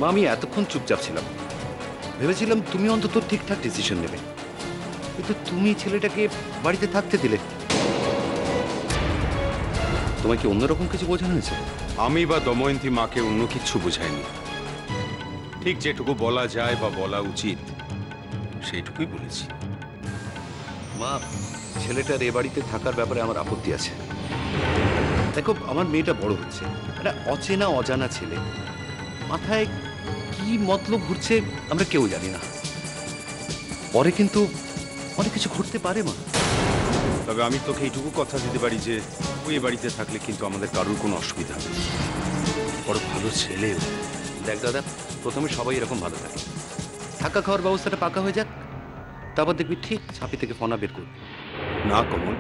মা আমি এতক্ষণ চুপচাপ ছিলাম, ভেবেছিলাম তুমি অন্তত ঠিকঠাক ডিসিশন নেবে, কিন্তু তুমি ছেলেটাকে বাড়িতে থাকতে দিলে। তোমায় কি অন্যরকম কিছু বোঝানো হয়েছে? আমি বা দময়ন্তী মাকে অন্য কিছু বোঝাইনি, ঠিক যেটুকু বলা যায় বা বলা উচিত সেইটুকুই বলেছি। মা, ছেলেটার এ বাড়িতে থাকার ব্যাপারে আমার আপত্তি আছে। দেখো, আমার মেয়েটা বড় হচ্ছে, একটা অচেনা অজানা ছেলে, মাথায় কি মতলব ঘুরছে আমরা কেউ জানি না, পরে কিন্তু অনেক কিছু ঘুরতে পারে। মা, তবে আমি তোকে এইটুকু কথা দিতে পারি যে ওই বাড়িতে থাকলে কিন্তু আমাদের কারোর কোনো অসুবিধা হবে। বড় ভালো ছেলে। দেখ দাদা, প্রথমে সবাই এরকম ভালো থাকে, থাকা খাওয়ার ব্যবস্থাটা পাকা হয়ে যাক, তারপর দেখবি ঠিক ছাপি থেকে ফনা বের করবি। না কমল,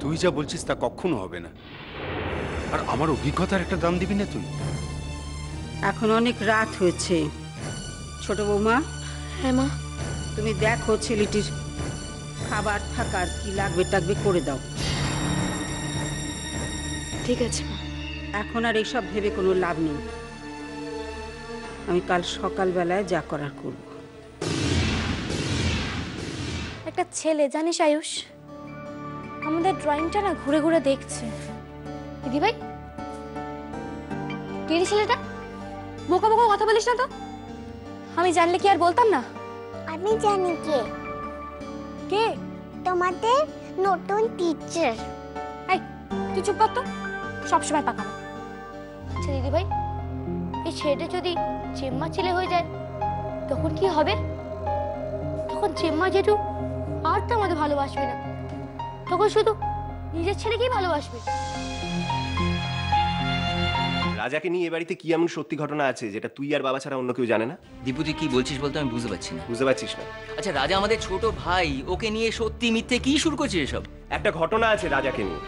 তুই যা বলছিস তা কখনো হবে না। আর আমার অভিজ্ঞতার একটা দাম দিবি না তুই? এখন অনেক রাত হয়েছে। ছোট বৌমা। হ্যাঁ মা। তুমি দেখো ছেলেটির খাবার থাকার কি লাগবে টাকবে করে দাও। ঠিক আছে মা। এখন আর এইসব ভেবে কোনো লাভ নেই, আমি কাল সকালবেলায় যা করার করব। একটা ছেলে জানিস আয়ুষ, আমাদের ড্রয়িংটা না ঘুরে ঘুরে দেখছে। দিদি ভাই, কে ছেলেটা? বোকা বোকা কথা বলিস না তো। আমি জানলে কি আর বলতাম না? আমি জানি কে। কে? তোমাদের নতুন টিচার। এই তুই চুপ কর তো, সবসময় পাকাবো। আচ্ছা দিদি ভাই, এই ছেলেটা যদি চেম্মা ছেলে হয়ে যায় তখন কি হবে? তখন চেম্মা জেঠু আর তো আমাদের ভালোবাসবে না, তখন শুধু নিজের ছেলেকেই ভালোবাসবে। রাজাকে নিয়ে এ বাড়িতে কি এমন সত্যি ঘটনা আছে যেটা তুই আর বাবা ছাড়া অন্য কেউ জানে না? দীপু তুই কি বলছিস বলতে আমি বুঝতে পারছি না। বুঝতে পারছিস না? আচ্ছা রাজা আমাদের ছোট ভাই, ওকে নিয়ে সত্যি মিথ্যে কি শুরু করছিস এসব? একটা ঘটনা আছে রাজাকে নিয়ে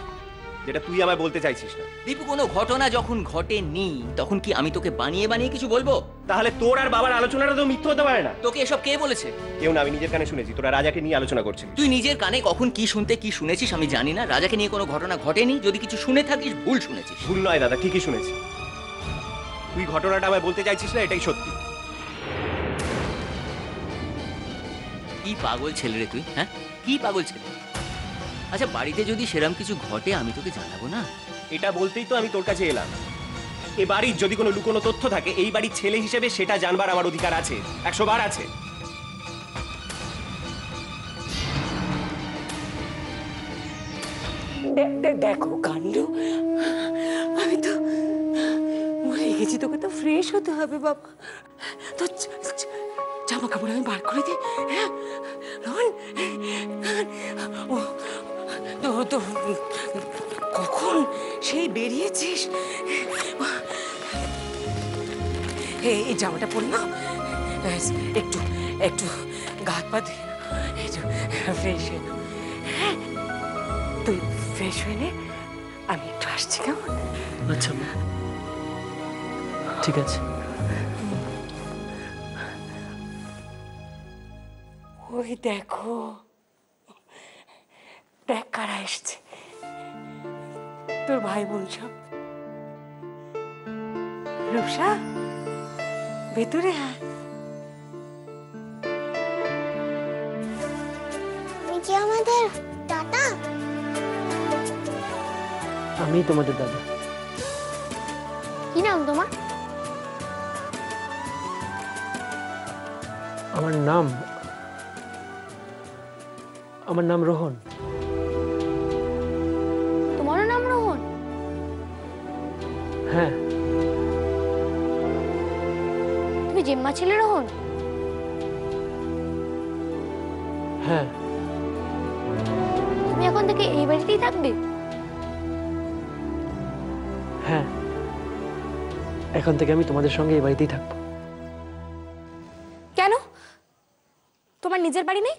যেটা তুই আমায় বলতে চাইছিস না। দীপু কোনো ঘটনা যখন ঘটেনি তখন কি আমি তোকে বানিয়ে বানিয়ে কিছু বলবো? তাহলে তোর আর বাবার আলোচনাটা তো মিথ্যে হতে পারে না। তোকে এসব কে বলেছে? কেউ না, আমি নিজের কানে শুনেছি তোরা রাজাকে নিয়ে আলোচনা করছিস। তুই নিজের কানে কখন কি শুনতে কি শুনেছিস আমি জানি না। রাজাকে নিয়ে কোনো ঘটনা ঘটেনি, যদি কিছু শুনে থাকিস ভুল শুনেছিস। ভুল নয় দাদা, ঠিকই শুনেছি। তুই ঘটনাটা আমায় বলতে চাইছিস না, এটাই সত্যি। কি পাগল ছেলে রে তুই, হ্যাঁ? কি পাগল ছেলে? আচ্ছা বাড়িতে যদি সেরকম কিছু ঘটে আমি তোকে জানাবো না? এটা বলতেই তো আমি তোর কাছে এলাম। এ বাড়ির যদি কোনো লুকোনো তথ্য থাকে এই বাড়ির ছেলে হিসেবে সেটা জানবার আমার অধিকার আছে, 100 বার আছে। দেখো কাণ্ড, আমি তো মরে গেছি, তোকে তো ফ্রেশ হতে হবে বাবা। তো জামা কাপড় আমি বার করে দিই। হ্যাঁ রোহন, ও তো তো কখন সেই বেরিয়েছিস? এই জামাটা পরে না, একটু একটু গা হাত পা ধুয়ে ফ্রেশ হয়ে নাও। হ্যাঁ তুই ফ্রেশ হয়ে নে, আমি একটু আসছি। কেমন? আচ্ছা ঠিক আছে। ওই দেখো দেখ কারা এসছে, তোর ভাই বোন সব। রূপসা ভেতরে আয়। তুমি কি আমাদের দাদা? আমি তোমাদের দাদা। কি নাম তোমার? আমার নাম রোহন। তোমারও নাম রোহন? হ্যাঁ। তুমি জেম্মা ছেলে রোহন? হ্যাঁ। তুমি এখন থেকে এই বাড়িতেই থাকবে? হ্যাঁ, এখন থেকে আমি তোমাদের সঙ্গে এই বাড়িতেই থাকবো। কেন? তোমার নিজের বাড়ি নেই?